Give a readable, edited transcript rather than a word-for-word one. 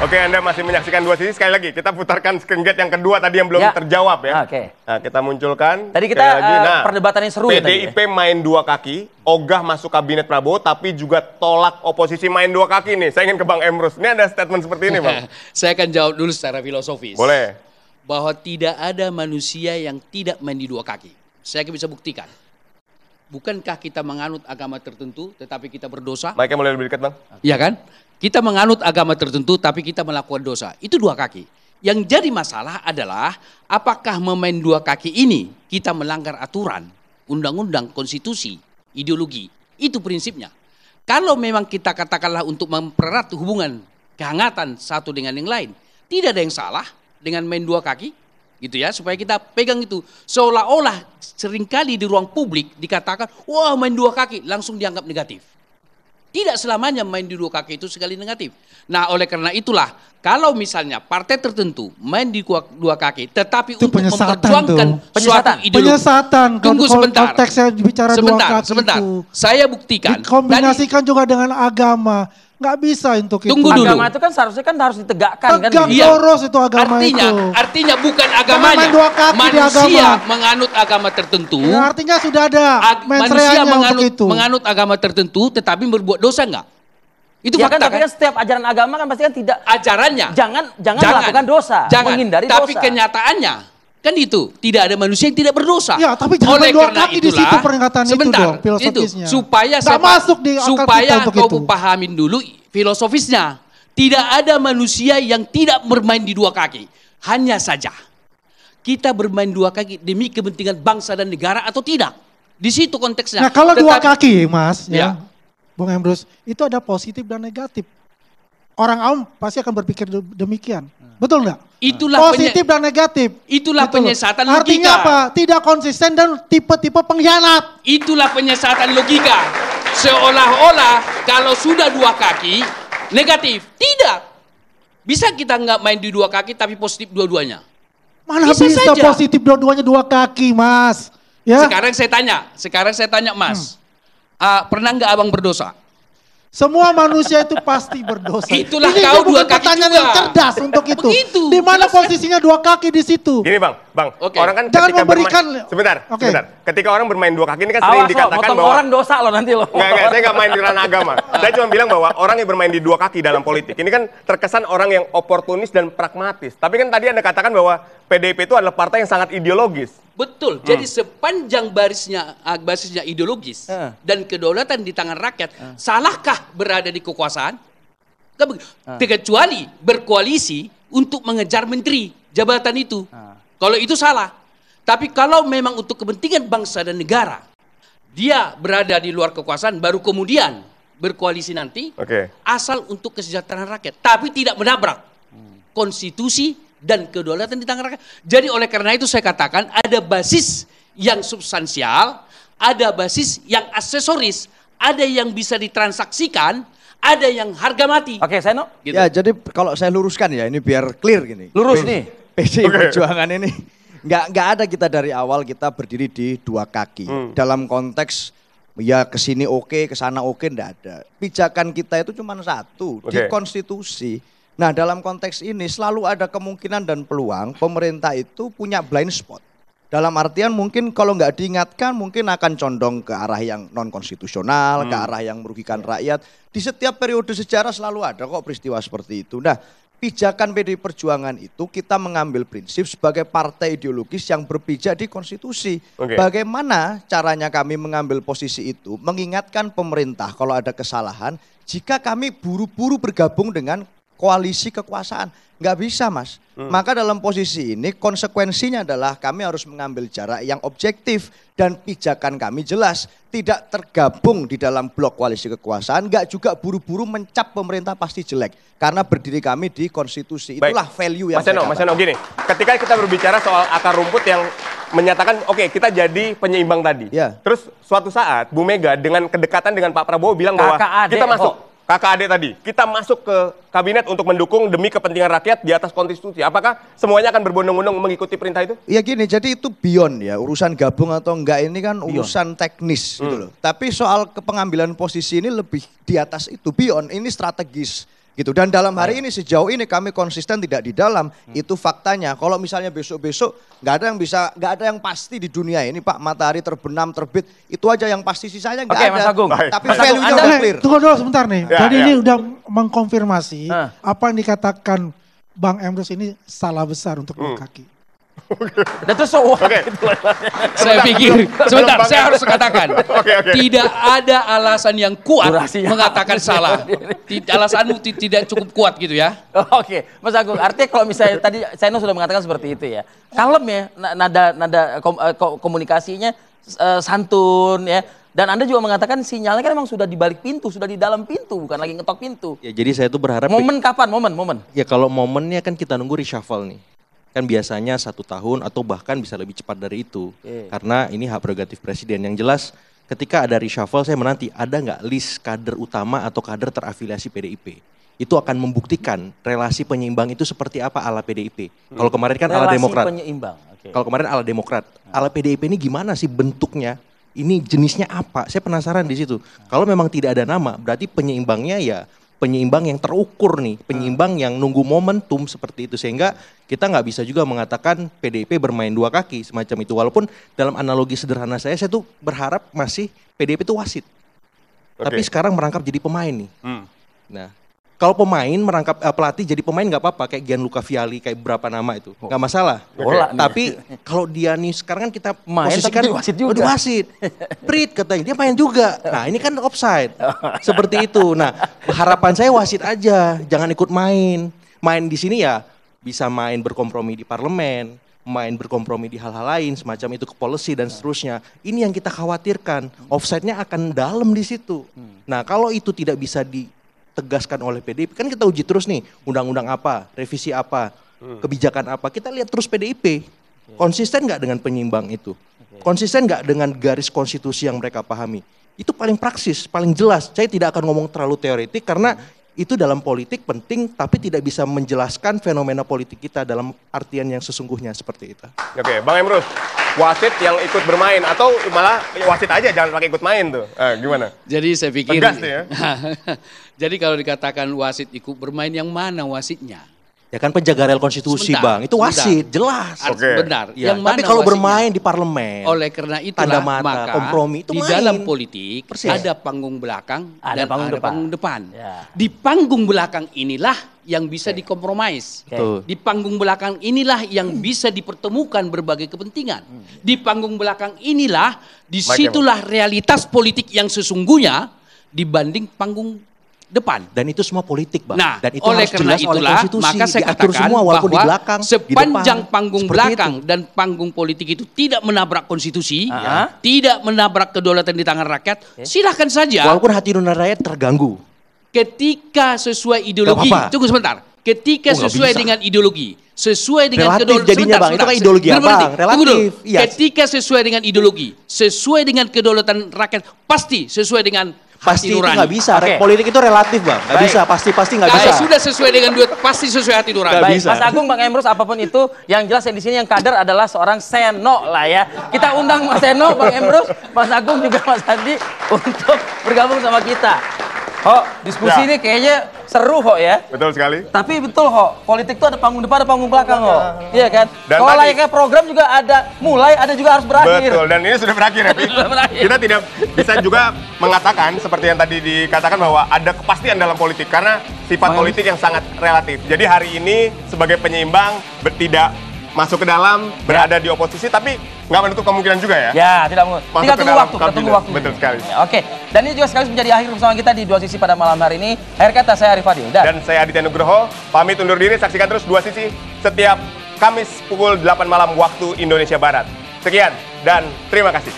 Oke, Anda masih menyaksikan Dua Sisi. Sekali lagi, kita putarkan screen gate yang kedua tadi yang belum terjawab ya. Oke. Nah, kita munculkan. Tadi kita perdebatannya seru ya tadi. PDIP main dua kaki, ogah masuk kabinet Prabowo, tapi juga tolak oposisi main dua kaki nih. Saya ingin ke Bang Emrus. Ini ada statement seperti ini, Bang. Saya akan jawab dulu secara filosofis. Boleh. Bahwa tidak ada manusia yang tidak main di dua kaki. Saya bisa buktikan. Bukankah kita menganut agama tertentu, tetapi kita berdosa? Mic-nya boleh lebih dekat, Bang. Iya kan? Kita menganut agama tertentu tapi kita melakukan dosa. Itu dua kaki. Yang jadi masalah adalah apakah memain dua kaki ini kita melanggar aturan, undang-undang, konstitusi, ideologi. Itu prinsipnya. Kalau memang kita katakanlah untuk mempererat hubungan kehangatan satu dengan yang lain, tidak ada yang salah dengan main dua kaki. Gitu ya, supaya kita pegang itu. Seolah-olah seringkali di ruang publik dikatakan, wah main dua kaki, langsung dianggap negatif. Tidak selamanya main di dua kaki itu sekali negatif. Nah, oleh karena itulah, kalau misalnya partai tertentu main di dua kaki, tetapi itu untuk memperjuangkan suatu ideologi. Penyesatan. Tunggu sebentar. Konteksnya bicara dua kaki sebentar. itu. Saya buktikan. Dikombinasikan juga dengan agama. Nggak bisa untuk Tunggu itu. dulu. Agama itu kan seharusnya kan harus ditegakkan. Tegang kan? lurus itu agama Artinya bukan agamanya. main dua kaki manusia menganut agama tertentu. Ya, artinya sudah ada manusia menganut agama tertentu tetapi berbuat dosa enggak? Itu Ya fakta kan, tapi kan setiap ajaran agama kan pasti kan tidak. Ajarannya. Jangan melakukan dosa. Menghindari dosa. Tapi kenyataannya kan itu tidak ada manusia yang tidak berdosa. Ya, tapi jangan oleh dua karena kaki di situ pernyataan itu dong, filosofisnya. Supaya masuk di akal supaya kita untuk kau itu. pahamin dulu filosofisnya. Tidak ada manusia yang tidak bermain di dua kaki. Hanya saja kita bermain dua kaki demi kepentingan bangsa dan negara atau tidak. Di situ konteksnya. Nah, kalau dua kaki, Mas, ya. Bung Emrus, itu ada positif dan negatif. Orang awam pasti akan berpikir demikian. Betul nggak? Itulah positif dan negatif. Itulah gitu penyesatan logika. Artinya apa? Tidak konsisten dan tipe-tipe pengkhianat. Itulah penyesatan logika. Seolah-olah kalau sudah dua kaki negatif. Tidak. Bisa kita nggak main di dua kaki tapi positif dua-duanya? Mana bisa positif dua-duanya dua kaki, Mas? Ya. Sekarang saya tanya Mas. Pernah nggak abang berdosa? Semua manusia itu pasti berdosa. Itulah ini kau dua kaki pertanyaan juga. yang cerdas untuk itu. Begitu. Di mana posisinya dua kaki di situ? Gini Bang. Okay. Orang kan jangan ketika memberikan. Sebentar. Ketika orang bermain dua kaki ini kan Awas sering dikatakan lo, bahwa orang dosa lo nanti lo. Enggak, saya nggak main di ranah agama. Saya cuma bilang bahwa orang yang bermain di dua kaki dalam politik ini kan terkesan orang yang oportunis dan pragmatis. Tapi kan tadi Anda katakan bahwa PDIP itu adalah partai yang sangat ideologis. Betul. Jadi sepanjang basisnya ideologis dan kedaulatan di tangan rakyat, salahkah berada di kekuasaan? Kecuali berkoalisi untuk mengejar menteri jabatan itu. Kalau itu salah. Tapi kalau memang untuk kepentingan bangsa dan negara, dia berada di luar kekuasaan baru kemudian berkoalisi nanti, asal untuk kesejahteraan rakyat, tapi tidak menabrak konstitusi dan kedaulatan di tangan rakyat. Jadi oleh karena itu saya katakan ada basis yang substansial, ada basis yang aksesoris, ada yang bisa ditransaksikan, ada yang harga mati. Oke, Seno. Gitu. Ya, jadi kalau saya luruskan ya, ini biar clear gini. Lurus nih. PDI Perjuangan ini nggak ada kita dari awal kita berdiri di dua kaki. Dalam konteks ya kesini oke, kesana oke, enggak ada. Pijakan kita itu cuma satu, di konstitusi. Nah, dalam konteks ini selalu ada kemungkinan dan peluang pemerintah itu punya blind spot. Dalam artian mungkin kalau nggak diingatkan mungkin akan condong ke arah yang non konstitusional, ke arah yang merugikan rakyat. Di setiap periode sejarah selalu ada kok peristiwa seperti itu. Nah, pijakan PDI Perjuangan itu kita mengambil prinsip sebagai partai ideologis yang berpijak di konstitusi. Bagaimana caranya kami mengambil posisi itu? Mengingatkan pemerintah kalau ada kesalahan, jika kami buru-buru bergabung dengan koalisi kekuasaan. Nggak bisa, Mas. Maka dalam posisi ini konsekuensinya adalah kami harus mengambil jarak yang objektif dan pijakan kami jelas. Tidak tergabung di dalam blok koalisi kekuasaan, nggak juga buru-buru mencap pemerintah pasti jelek. Karena berdiri kami di konstitusi. Itulah value yang Mas Seno, gini. Ketika kita berbicara soal akar rumput yang menyatakan kita jadi penyeimbang tadi. Terus suatu saat Bu Mega dengan kedekatan dengan Pak Prabowo bilang bahwa kita masuk. Kakak adik tadi, kita masuk ke kabinet untuk mendukung demi kepentingan rakyat di atas konstitusi. Apakah semuanya akan berbondong-bondong mengikuti perintah itu? Ya gini, jadi itu beyond ya, urusan gabung atau enggak ini kan urusan teknis gitu loh. Tapi soal kepengambilan posisi ini lebih di atas itu, beyond, ini strategis. Gitu. Dan dalam hari ini sejauh ini kami konsisten tidak di dalam, itu faktanya. Kalau misalnya besok-besok nggak ada yang pasti di dunia ini Pak, matahari terbenam, terbit, itu aja yang pasti, sisanya nggak ada. Mas Agung. Tapi value-nya udah clear. Tunggu dulu sebentar nih. Jadi ini udah mengkonfirmasi apa yang dikatakan Bang Emrus ini salah besar untuk dua kaki. Dan terus Saya pikir, sebentar, saya harus katakan, tidak ada alasan yang kuat mengatakan salah. Alasanmu tidak cukup kuat gitu ya. Oke, Mas Agung, artinya kalau misalnya tadi Seno sudah mengatakan seperti itu ya, kalem ya, nada komunikasinya santun ya. Dan Anda juga mengatakan sinyalnya kan memang sudah di balik pintu, sudah di dalam pintu, bukan lagi ngetok pintu. Ya jadi saya tuh berharap. Momen kapan? Momen. Ya kalau momennya kan kita nunggu reshuffle nih. Kan biasanya 1 tahun atau bahkan bisa lebih cepat dari itu. Karena ini hak prerogatif presiden. Yang jelas ketika ada reshuffle saya menanti ada nggak list kader utama atau kader terafiliasi PDIP. Itu akan membuktikan relasi penyeimbang itu seperti apa ala PDIP. Kalau kemarin kan ala Demokrat. Kalau kemarin ala Demokrat. Ala PDIP ini gimana sih bentuknya? Ini jenisnya apa? Saya penasaran di situ. Kalau memang tidak ada nama berarti penyeimbangnya ya penyeimbang yang terukur nih, penyeimbang yang nunggu momentum seperti itu. Sehingga kita nggak bisa juga mengatakan PDIP bermain 2 kaki semacam itu. Walaupun dalam analogi sederhana saya tuh berharap masih PDIP itu wasit. Tapi sekarang merangkap jadi pemain nih. Nah, kalau pemain merangkap pelatih jadi pemain nggak apa-apa, kayak Gianluca Vialli, kayak berapa nama itu, nggak masalah. Tapi kalau dia nih sekarang kan kita posisikan wasit juga. Wasit, Prit katanya dia main juga. Nah ini kan offside, seperti itu. Nah harapan saya wasit aja, jangan ikut main. Main di sini ya bisa main berkompromi di parlemen, main berkompromi di hal-hal lain semacam itu, ke policy dan seterusnya. Ini yang kita khawatirkan, offside-nya akan dalam di situ. Nah kalau itu tidak bisa ditegaskan oleh PDIP, kan kita uji terus nih, undang-undang apa, revisi apa, kebijakan apa, kita lihat terus PDIP, konsisten nggak dengan penyeimbang itu, konsisten nggak dengan garis konstitusi yang mereka pahami, itu paling praksis, paling jelas. Saya tidak akan ngomong terlalu teoretik karena itu dalam politik penting, tapi tidak bisa menjelaskan fenomena politik kita dalam artian yang sesungguhnya seperti itu. Oke, Bang Emrus, wasit yang ikut bermain atau malah wasit aja jangan pakai ikut main tuh, gimana? Jadi saya pikir, tegas nih ya. Jadi kalau dikatakan wasit ikut bermain, yang mana wasitnya? Ya kan penjaga rel konstitusi Bang, itu wasit, jelas. Benar. Ya, yang tapi mana kalau wasitnya? bermain di parlemen, oleh karena itulah maka kompromi itu di main. dalam politik Persis. ada panggung belakang Ada dan panggung ada depan. panggung depan. Ya. Di panggung belakang inilah yang bisa dikompromis. Di panggung belakang inilah yang bisa dipertemukan berbagai kepentingan. Di panggung belakang inilah, disitulah realitas politik yang sesungguhnya dibanding panggung depan. Dan itu semua politik Bang. Nah, dan itu oleh harus karena jelas oleh itulah konstitusi, maka saya diatur katakan semua, walaupun bahwa di belakang, sepanjang di depan, panggung seperti belakang itu. dan panggung politik itu tidak menabrak konstitusi, tidak menabrak kedaulatan di tangan rakyat, silahkan saja. Walaupun hati nurani rakyat terganggu. Ketika sesuai ideologi, tunggu sebentar. Ketika sesuai dengan ideologi, sesuai dengan kedaulatan jadinya Bang, itu kan ideologi Bang, relatif. Ketika sesuai dengan ideologi, sesuai dengan kedaulatan rakyat, pasti sesuai dengan Pasti itu nurani. nggak bisa, politik itu relatif Bang, nggak bisa, pasti nggak bisa. Kalau sudah sesuai dengan duit, pasti sesuai hati nurani. Baik, Mas Agung, Bang Emrus, apapun itu, yang jelas yang di sini yang kader adalah seorang Seno lah ya. Kita undang Mas Seno, Bang Emrus, Mas Agung juga Mas Andi untuk bergabung sama kita. Diskusi ini kayaknya seru ya. Betul sekali. Tapi betul politik itu ada panggung depan, ada panggung belakang Iya kan? Dan kalau layaknya program juga ada mulai, ada juga harus berakhir. Betul, dan ini sudah berakhir ya, Pi. Kita tidak bisa juga mengatakan seperti yang tadi dikatakan bahwa ada kepastian dalam politik karena sifat politik yang sangat relatif. Jadi hari ini sebagai penyeimbang tidak masuk ke dalam, berada di oposisi, tapi nggak menutup kemungkinan juga ya? Ya, tidak menutup. Tinggal tunggu waktu, kita tunggu waktu. Betul sekali. Oke, dan ini juga sekaligus menjadi akhir bersama kita di Dua Sisi pada malam hari ini. Akhir kata, saya Arif Fadil. Dan saya Aditya Nugroho, pamit undur diri, saksikan terus Dua Sisi setiap Kamis pukul 8 malam waktu Indonesia Barat. Sekian, dan terima kasih.